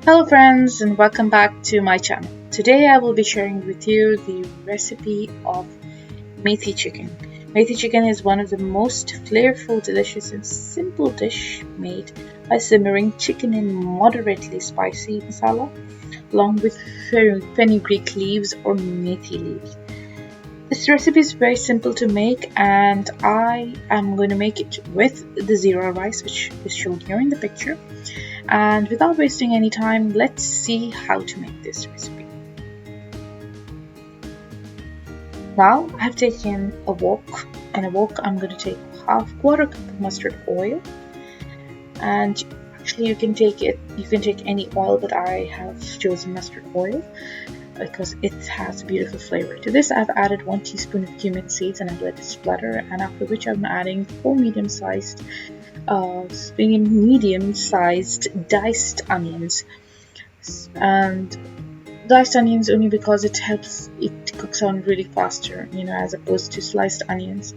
Hello friends and welcome back to my channel. Today I will be sharing with you the recipe of Methi chicken. Methi chicken is one of the most flavorful, delicious and simple dish made by simmering chicken in moderately spicy masala along with fenugreek leaves or methi leaves. This recipe is very simple to make and I am going to make it with the Zeera rice which is shown here in the picture. And without wasting any time, let's see how to make this recipe. Now I've taken a wok. In a wok I'm going to take quarter cup of mustard oil, and actually you can take any oil, but I have chosen mustard oil because it has a beautiful flavor. To this I've added 1 teaspoon of cumin seeds and I've let it splatter, and after which I'm adding 4 medium-sized diced onions. And diced onions only because it cooks on really faster, as opposed to sliced onions,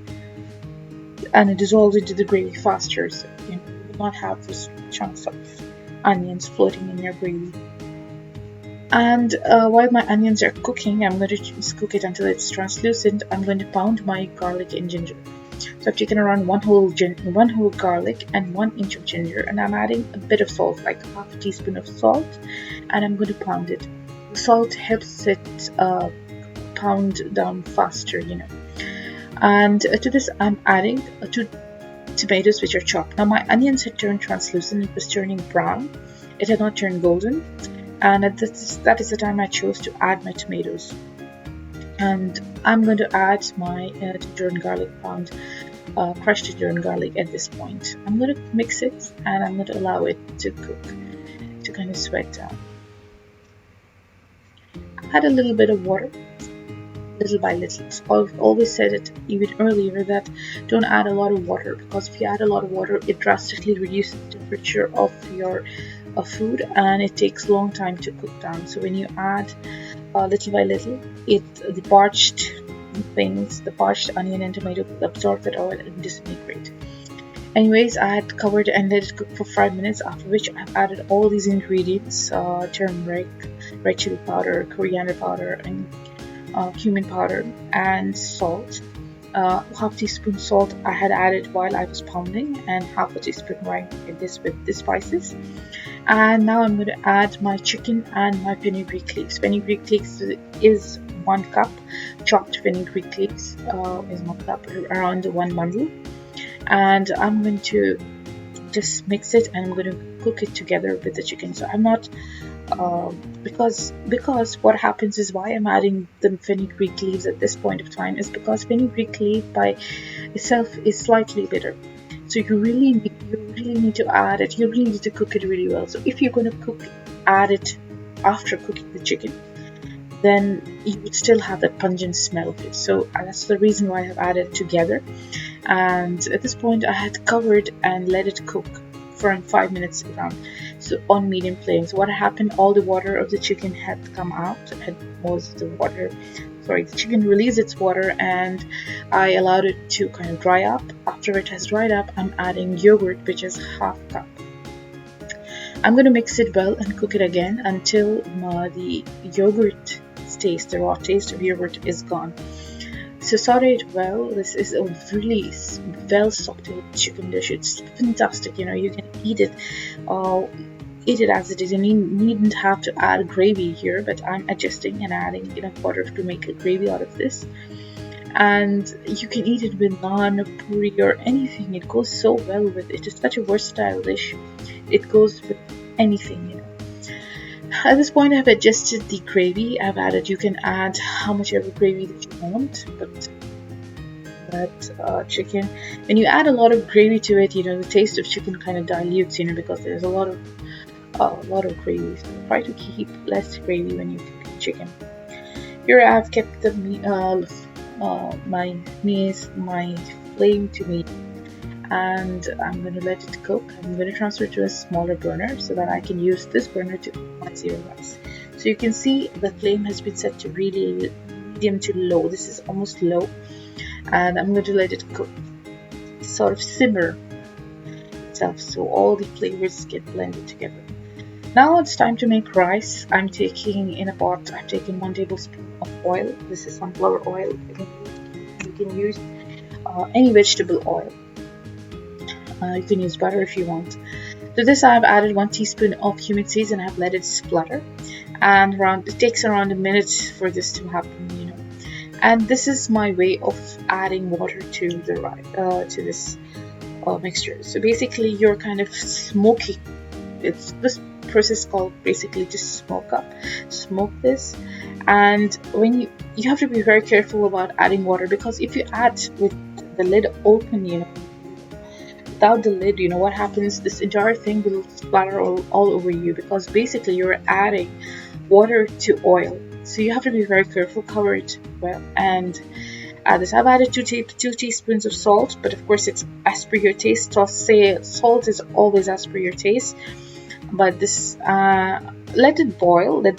and it dissolves into the gravy faster, so you will not have those chunks of onions floating in your gravy. And while my onions are cooking, I'm going to just cook it until it's translucent. I'm going to pound my garlic and ginger. So I've taken around one whole garlic and 1 inch of ginger, and I'm adding a bit of salt, like half a teaspoon of salt, and I'm going to pound it. The salt helps it pound down faster, And to this I'm adding 2 tomatoes which are chopped. Now my onions had turned translucent, it was turning brown, it had not turned golden, and that is the time I chose to add my tomatoes. And I'm going to add my ginger and garlic pound, crushed ginger and garlic at this point. I'm going to mix it and I'm going to allow it to cook, to kind of sweat down. Add a little bit of water, little by little. So I've always said it even earlier that don't add a lot of water, because if you add a lot of water it drastically reduces the temperature of your food and it takes a long time to cook down. So when you add little by little, the parched onion and tomato will absorb that oil and disintegrate. Anyways, I had covered and let it cook for 5 minutes, after which I've added all these ingredients: turmeric, red chili powder, coriander powder, and cumin powder, and salt. Half teaspoon salt I had added while I was pounding, and half a teaspoon right with the spices. And now I'm going to add my chicken and my fenugreek leaves. Fenugreek leaves is 1 cup. Chopped fenugreek leaves is 1 cup, around 1 bundle. And I'm going to just mix it and I'm going to cook it together with the chicken. So I'm not because what happens is, why I'm adding the fenugreek leaves at this point of time is because fenugreek leaf by itself is slightly bitter. So you really need to add it. You really need to cook it really well. So if you're going to add it after cooking the chicken, then you would still have that pungent smell of it. So that's the reason why I have added it together. And at this point I had covered and let it cook for around 5 minutes around, so on medium flame. So what happened, all the water of the chicken had come out, the chicken released its water, and I allowed it to kind of dry up. After it has dried up, I'm adding yogurt, which is half cup. I'm going to mix it well and cook it again until the yogurt taste, the raw taste of yogurt is gone. So saute it well. This is a really well sauteed chicken dish. It's fantastic. You can eat it as it is. You needn't have to add gravy here, but I'm adjusting and adding enough water to make a gravy out of this. And you can eat it with naan, puri, or anything. It goes so well with it. It's such a versatile dish. It goes with anything, At this point I've adjusted the gravy. You can add how much ever gravy that you want, but that chicken, when you add a lot of gravy to it, the taste of chicken kind of dilutes, because there's a lot of gravy. So try to keep less gravy when you cook chicken. Here I've kept my flame to medium, and I'm going to let it cook. I'm going to transfer to a smaller burner so that I can use this burner to cook my Zeera rice. So you can see the flame has been set to really medium to low. This is almost low, and I'm going to let it cook, sort of simmer itself, so all the flavors get blended together. Now it's time to make rice. I'm taking in a pot, I'm taking 1 tablespoon of oil. This is sunflower oil. You can use any vegetable oil. You can use butter if you want. To this I've added 1 teaspoon of cumin seeds and I've let it splutter. And it takes around a minute for this to happen, And this is my way of adding water to the rice, to this mixture. So basically, you're kind of smoking. It's this process called basically to smoke this. And when you have to be very careful about adding water, because if you add with the lid open, without the lid, what happens? This entire thing will splatter all over you, because basically you're adding water to oil. So you have to be very careful. Cover it well and add this. I've added 2 teaspoons of salt, but of course it's as per your taste. So I'll say salt is always as per your taste. But this, let it boil. Let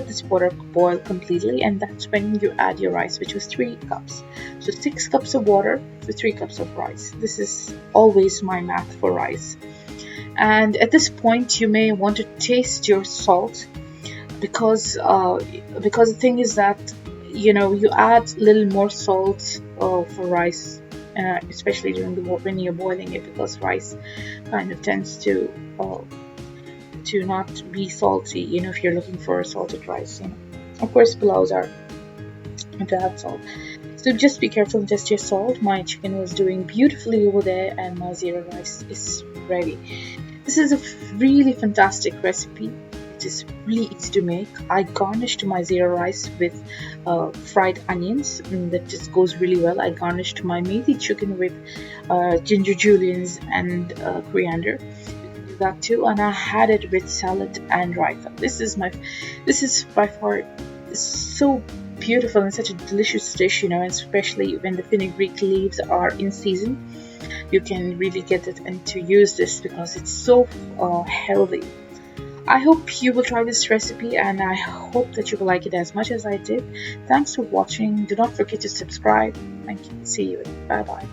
this water boil completely, and that's when you add your rice, which was 3 cups. So 6 cups of water to 3 cups of rice. This is always my math for rice. And at this point, you may want to taste your salt, because the thing is that you add a little more salt for rice, especially when you're boiling it, because rice kind of tends to not be salty, if you're looking for a salted rice. Of course, pulaus are to have salt, so just be careful and test your salt. My chicken was doing beautifully over there, and my Zeera rice is ready. This is a really fantastic recipe. It is really easy to make. I garnished my Zeera rice with fried onions, and that just goes really well. I garnished my Methi chicken with ginger julienne and coriander. You can do that too. And I had it with salad and raita. This is by far so beautiful and such a delicious dish, and especially when the fenugreek leaves are in season. You can really get it and to use this because it's so healthy. I hope you will try this recipe, and I hope that you will like it as much as I did. Thanks for watching. Do not forget to subscribe. Thank you. See you. Bye bye.